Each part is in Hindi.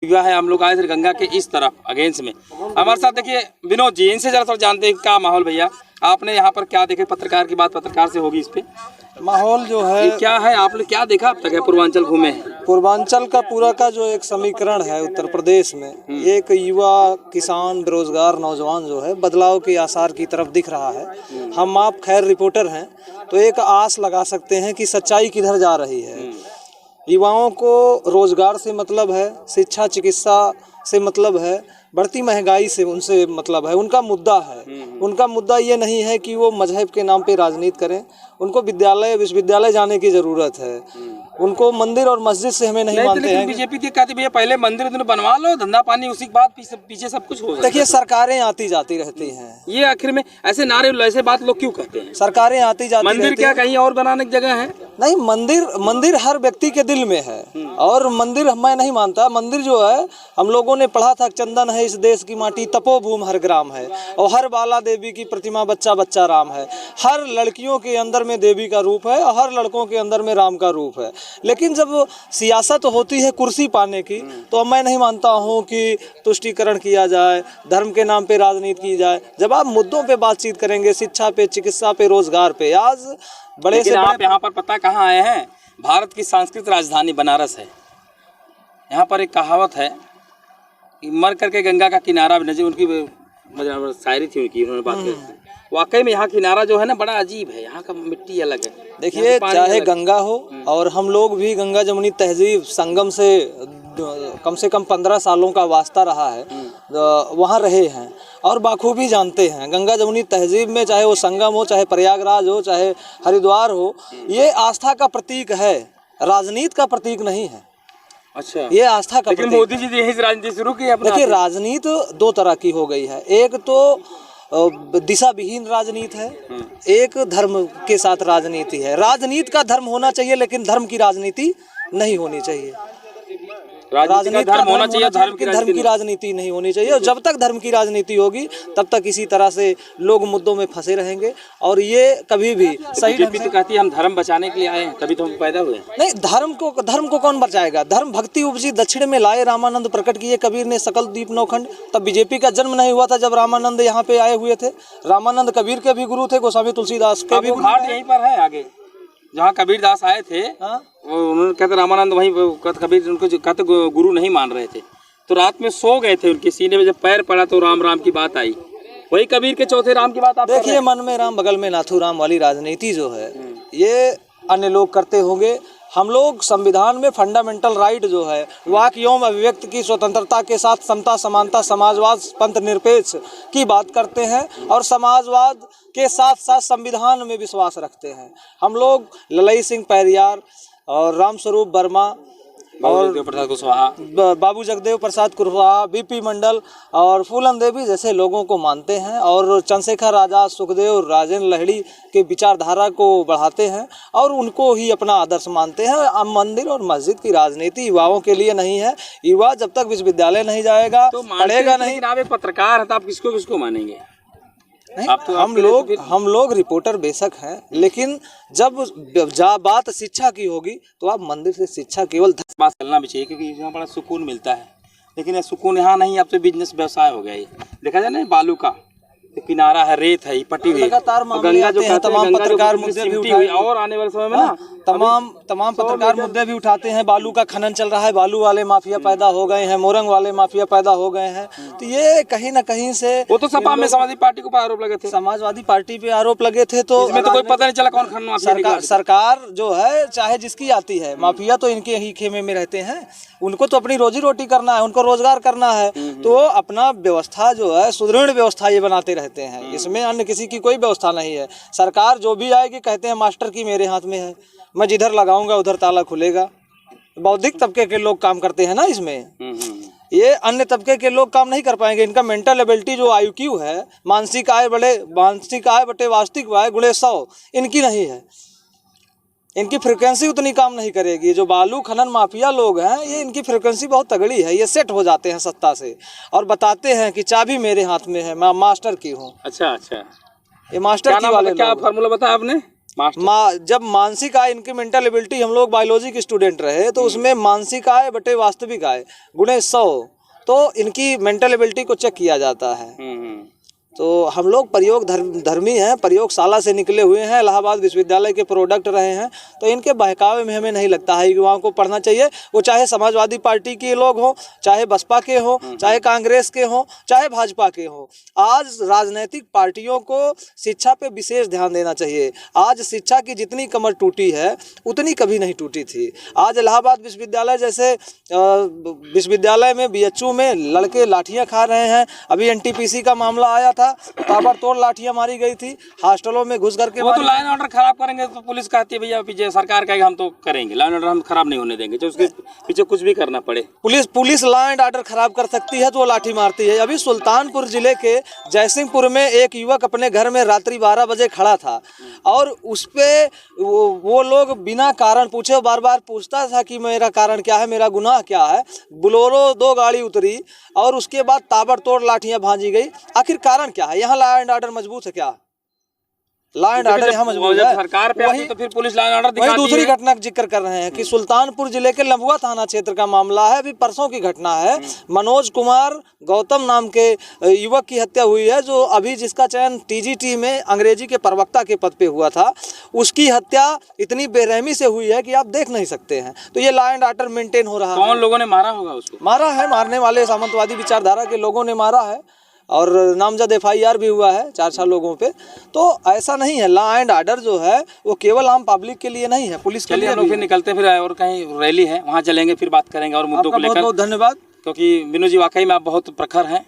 युवा है, हम लोग आए थे गंगा के इस तरफ अगेंस्ट में। हमारे साथ देखिए विनोद जी, इनसे जरा थोड़ा जानते हैं क्या माहौल। भैया आपने यहाँ पर क्या देखे? पत्रकार की बात पत्रकार से होगी इस पे। माहौल जो है क्या है, आपने क्या देखा अब तक? है पूर्वांचल घूमे हैं? पूर्वांचल का पूरा का जो एक समीकरण है उत्तर प्रदेश में, एक युवा किसान बेरोजगार नौजवान जो है बदलाव के आसार की तरफ दिख रहा है। हम आप खैर रिपोर्टर हैं तो एक आस लगा सकते हैं कि सच्चाई किधर जा रही है। युवाओं को रोजगार से मतलब है, शिक्षा चिकित्सा से मतलब है, बढ़ती महंगाई से उनसे मतलब है। उनका मुद्दा है, उनका मुद्दा ये नहीं है कि वो मजहब के नाम पे राजनीति करें। उनको विद्यालय विश्वविद्यालय जाने की ज़रूरत है। उनको मंदिर और मस्जिद से हमें नहीं मानते हैं। बीजेपी की कहती भैया पहले मंदिर बनवा लो, धंधा पानी उसी के बाद पीछे सब कुछ हो। देखिए सरकारें आती जाती रहती हैं, ये आखिर में ऐसे नारे ऐसे बात लोग क्यों कहते हैं? सरकारें आती जाती रहती हैं। मंदिर क्या कहीं और बनाने की जगह है? नहीं, मंदिर हर व्यक्ति के दिल में है। और मंदिर मैं नहीं मानता। मंदिर जो है, हम लोगों ने पढ़ा था, चंदन है इस देश की माटी, तपोभूमि हर ग्राम है। और हर बाला देवी की प्रतिमा, बच्चा बच्चा राम है। हर लड़कियों के अंदर में देवी का रूप है और हर लड़कों के अंदर में राम का रूप है। लेकिन जब सियासत होती है कुर्सी पाने की, तो मैं नहीं मानता हूँ कि तुष्टीकरण किया जाए, धर्म के नाम पे राजनीति की जाए। जब आप मुद्दों पे बातचीत करेंगे, शिक्षा पे, चिकित्सा पे, रोजगार पे, आज बड़े से आप यहाँ पर पता कहाँ आए हैं? भारत की सांस्कृतिक राजधानी बनारस है। यहाँ पर एक कहावत है, मर करके गंगा का किनारा भी नजर, उनकी शायरी थी उनकी, उन्होंने बात की। वाकई में यहाँ किनारा जो है ना बड़ा अजीब है, यहाँ का मिट्टी अलग है। देखिए चाहे गंगा हो, और हम लोग भी गंगा जमुनी तहजीब संगम से कम 15 सालों का वास्ता रहा है, वहाँ रहे हैं और बाखूबी जानते हैं। गंगा जमुनी तहजीब में चाहे वो संगम हो, चाहे प्रयागराज हो, चाहे हरिद्वार हो, ये आस्था का प्रतीक है, राजनीति का प्रतीक नहीं है। अच्छा, ये आस्था का प्रतीक। मोदी जी यही राजनीति शुरू की है। देखिए राजनीति दो तरह की हो गई है। एक तो दिशा विहीन राजनीति है, एक धर्म के साथ राजनीति है। राजनीति का धर्म होना चाहिए, लेकिन धर्म की राजनीति नहीं होनी चाहिए। राजनीति का धर्म होना चाहिए, धर्म की राजनीति नहीं होनी चाहिए। और जब तक धर्म की राजनीति होगी तब तक इसी तरह से लोग मुद्दों में फंसे रहेंगे और ये कभी भी सही। बीजेपी तो कहती है हम धर्म बचाने के लिए आए हैं, तभी तो हम पैदा हुए। नहीं, धर्म को कौन बचाएगा? धर्म भक्ति उपजी दक्षिण में लाए, रामानंद प्रकट किए कबीर ने सकल दीप नौखंड। तब बीजेपी का जन्म नहीं हुआ था जब रामानंद यहाँ पे आए हुए थे। रामानंद कबीर के भी गुरु थे, गोस्वामी तुलसीदास के भी गुरु। घाट यहीं पर है आगे जहाँ कबीरदास आए थे। उन्होंने कहते रामानंद वहीं कबीर उनको कहते गुरु नहीं मान रहे थे, तो रात में सो गए थे। उनके सीने में जब पैर पड़ा तो राम राम की बात आई। वही कबीर के चौथे राम की बात आप देखिए। मन में राम बगल में नाथू राम वाली राजनीति जो है, ये अन्य लोग करते होंगे। हम लोग संविधान में फंडामेंटल राइट जो है, वाक एवं अभिव्यक्ति की स्वतंत्रता के साथ समता समानता समाजवाद पंथ निरपेक्ष की बात करते हैं और समाजवाद के साथ साथ संविधान में विश्वास रखते हैं। हम लोग ललई सिंह पैरियार और रामस्वरूप वर्मा और बाबू जगदेव प्रसाद कुशवाहा, बीपी मंडल और फूलन देवी जैसे लोगों को मानते हैं और चंद्रशेखर आजाद, सुखदेव, राजेंद्र लाहिड़ी के विचारधारा को बढ़ाते हैं और उनको ही अपना आदर्श मानते हैं। अब मंदिर और मस्जिद की राजनीति युवाओं के लिए नहीं है। युवा जब तक विश्वविद्यालय नहीं जाएगा तो पढ़ेगा नहीं। आप एक पत्रकार हैं तो आप किसको मानेंगे? तो हम लोग रिपोर्टर बेशक हैं, लेकिन जब बात शिक्षा की होगी तो आप मंदिर से शिक्षा केवल बात करना भी चाहिए, क्योंकि यहाँ बड़ा सुकून मिलता है। लेकिन ये सुकून यहाँ नहीं, अब तो बिजनेस व्यवसाय हो गया। ये देखा जाए ना, बालू का किनारा है, रेत है, पट्टी हुई, लगातार गंगा जो है, तमाम पत्रकार मुद्दे भी उठाते हैं और आने वाले समय में ना तमाम पत्रकार मुद्दे भी उठाते हैं। बालू का खनन चल रहा है, बालू वाले माफिया पैदा हो गए हैं, मोरंग वाले माफिया पैदा हो गए हैं। तो ये कहीं ना कहीं से वो तो सपा में समाजवादी पार्टी को आरोप लगे थे, समाजवादी पार्टी पे आरोप लगे थे। तो इसमें तो कोई पता नहीं चला कौन खनन। सरकार जो है चाहे जिसकी आती है, माफिया तो इनके ही खेमे में रहते हैं। उनको तो अपनी रोजी रोटी करना है, उनको रोजगार करना है, तो अपना व्यवस्था जो है सुदृढ़ व्यवस्था ये बनाते रहते हैं। इसमें अन्य किसी की कोई व्यवस्था नहीं है। सरकार जो भी आएगी कहते हैं मास्टर की मेरे हाथ में है, मैं जिधर लगाऊंगा उधर ताला खुलेगा। बौद्धिक तबके के लोग काम करते हैं ना इसमें। ये अन्य तबके के लोग काम नहीं कर पाएंगे। इनका मेंटल एबिलिटी जो IQ है, मानसिक आय बटे वास्तविक आय गुणे 100, इनकी नहीं है। इनकी फ्रिक्वेंसी उतनी काम नहीं करेगी। जो बालू खनन माफिया लोग हैं, ये इनकी फ्रिक्वेंसी बहुत तगड़ी है। ये सेट हो जाते हैं सत्ता से और बताते हैं कि चाबी मेरे हाथ में है, मैं मास्टर की हूँ। अच्छा, ये मास्टर की वाले क्या फार्मूला बताया आपने? जब मानसिक आय, इनकी मेंटल एबिलिटी, हम लोग बायोलॉजी के स्टूडेंट रहे तो उसमें मानसिक आय बटे वास्तविक आय गुणे 100, तो इनकी मेंटल एबिलिटी को चेक किया जाता है। तो हम लोग प्रयोग धर्मी हैं, प्रयोगशाला से निकले हुए हैं, इलाहाबाद विश्वविद्यालय के प्रोडक्ट रहे हैं, तो इनके बहकावे में हमें नहीं लगता है युवाओं को पढ़ना चाहिए। वो चाहे समाजवादी पार्टी के लोग हों, चाहे बसपा के हों, चाहे कांग्रेस के हों, चाहे भाजपा के हों। आज राजनीतिक पार्टियों को शिक्षा पे विशेष ध्यान देना चाहिए। आज शिक्षा की जितनी कमर टूटी है उतनी कभी नहीं टूटी थी। आज इलाहाबाद विश्वविद्यालय जैसे विश्वविद्यालय में BHU में लड़के लाठियाँ खा रहे हैं। अभी NTPC का मामला आया था, ताबड़तोड़ लाठियां मारी गई थी, हॉस्टलों में घुस करके। वो तो लाइन ऑर्डर खराब करेंगे तो पुलिस कहती है भैया पीछे सरकार कहेगी हम तो करेंगे, लाइन ऑर्डर हम खराब नहीं होने देंगे, जो उसके पीछे कुछ भी करना पड़े। पुलिस लॉ एंड ऑर्डर खराब कर सकती है तो वो लाठी मारती है। अभी सुल्तानपुर जिले के जयसिंहपुर में एक युवक अपने घर में रात्रि 12 बजे खड़ा था और उस पे वो लोग बिना कारण पूछे बार बार पूछता था कि मेरा कारण क्या है, मेरा गुनाह क्या है। बोलेरो 2 गाड़ी उतरी और उसके बाद ताबड़तोड़ लाठियां भांजी गई। आखिर कारण क्या है? यहाँ लॉ एंड ऑर्डर मजबूत है क्या? लॉ एंड ऑर्डर यहाँ मजबूत है। सरकार पे आती तो फिर पुलिस लॉ एंड ऑर्डर दिखाती है। वही दूसरी घटना का जिक्र कर रहे हैं कि सुल्तानपुर जिले के लंबुआ थाना क्षेत्र का मामला है। अभी परसों की घटना है। मनोज कुमार गौतम नाम के युवक की हत्या हुई है, जो अभी जिसका चयन TGT में अंग्रेजी के प्रवक्ता के पद पे हुआ था। उसकी हत्या इतनी बेरहमी से हुई है कि आप देख नहीं सकते हैं। तो ये लॉ एंड ऑर्डर मेंटेन हो रहा है। कौन लोगों ने मारा होगा उसको? मारा है, मारने वाले सामंतवादी विचारधारा के लोगों ने मारा है और नामजद FIR भी हुआ है 4 लोगों पे। तो ऐसा नहीं है, लॉ एंड ऑर्डर जो है वो केवल आम पब्लिक के लिए नहीं है, पुलिस के लिए। हम लोग फिर निकलते फिर और कहीं रैली है वहाँ चलेंगे, फिर बात करेंगे और मुद्दों को लेकर। बहुत बहुत धन्यवाद, क्योंकि विनोद जी वाकई में आप बहुत प्रखर हैं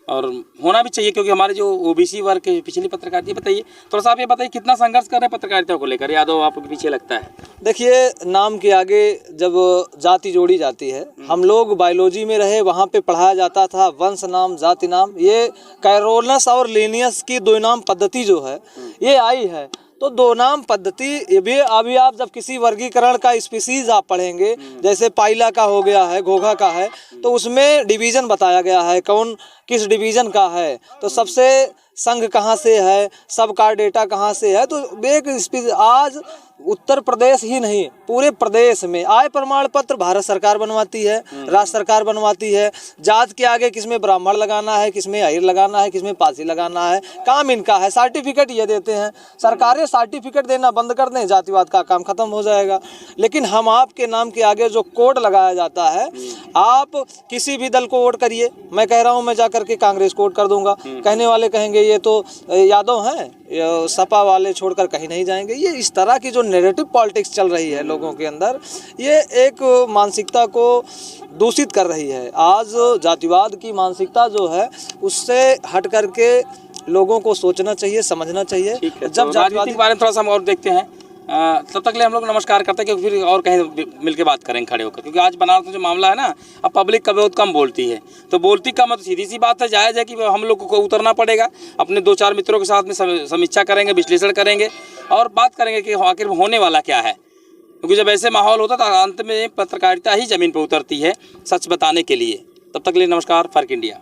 और होना भी चाहिए, क्योंकि हमारे जो OBC वर्ग के पिछली पत्रकारिता, बताइए थोड़ा सा आप ये बताइए कितना संघर्ष कर रहे हैं पत्रकारिता को लेकर? यादव आपके पीछे लगता है। देखिए, नाम के आगे जब जाति जोड़ी जाती है, हम लोग बायोलॉजी में रहे, वहाँ पे पढ़ाया जाता था वंश नाम जाति नाम। ये कैरोलस और लिनियस की 2 नाम पद्धति जो है ये आई है। तो 2 नाम पद्धति ये भी अभी आप जब किसी वर्गीकरण का स्पीसीज आप पढ़ेंगे, जैसे पाइला का हो गया है, घोघा का है, तो उसमें डिवीज़न बताया गया है कौन किस डिवीज़न का है, तो सबसे संघ कहाँ से है, सब का डेटा कहाँ से है। तो एक स्पीसीज आज उत्तर प्रदेश ही नहीं पूरे प्रदेश में आय प्रमाण पत्र भारत सरकार बनवाती है, राज्य सरकार बनवाती है। जात के आगे किसमें ब्राह्मण लगाना है, किसमें अहिर लगाना है, किसमें पासी लगाना है, काम इनका है। सर्टिफिकेट ये देते हैं। सरकारें सर्टिफिकेट देना बंद कर दें, जातिवाद का काम खत्म हो जाएगा। लेकिन हम आपके नाम के आगे जो कोड लगाया जाता है, आप किसी भी दल को वोट करिए, मैं कह रहा हूँ मैं जाकर के कांग्रेस को वोट कर दूंगा, कहने वाले कहेंगे ये तो यादव हैं, सपा वाले छोड़कर कहीं नहीं जाएंगे। ये इस तरह की जो नेगेटिव पॉलिटिक्स चल रही है लोगों के अंदर, ये एक मानसिकता को दूषित कर रही है। आज जातिवाद की मानसिकता जो है उससे हट करके लोगों को सोचना चाहिए, समझना चाहिए। जब जातिवाद के बारे में थोड़ा सा हम और देखते हैं, तब तक ले हम लोग नमस्कार करते हैं, क्योंकि फिर और कहीं मिलके बात करेंगे खड़े होकर। क्योंकि आज बनारस में जो मामला है ना, अब पब्लिक बहुत कम बोलती है, तो बोलती कम है तो सीधी सी बात है, जायज़ है कि हम लोग को उतरना पड़ेगा। अपने 2-4 मित्रों के साथ में समीक्षा करेंगे, विश्लेषण करेंगे और बात करेंगे कि आखिर होने वाला क्या है। क्योंकि जब ऐसे माहौल होता तो अंत में पत्रकारिता ही ज़मीन पर उतरती है सच बताने के लिए। तब तक ले नमस्कार। फर्क इंडिया।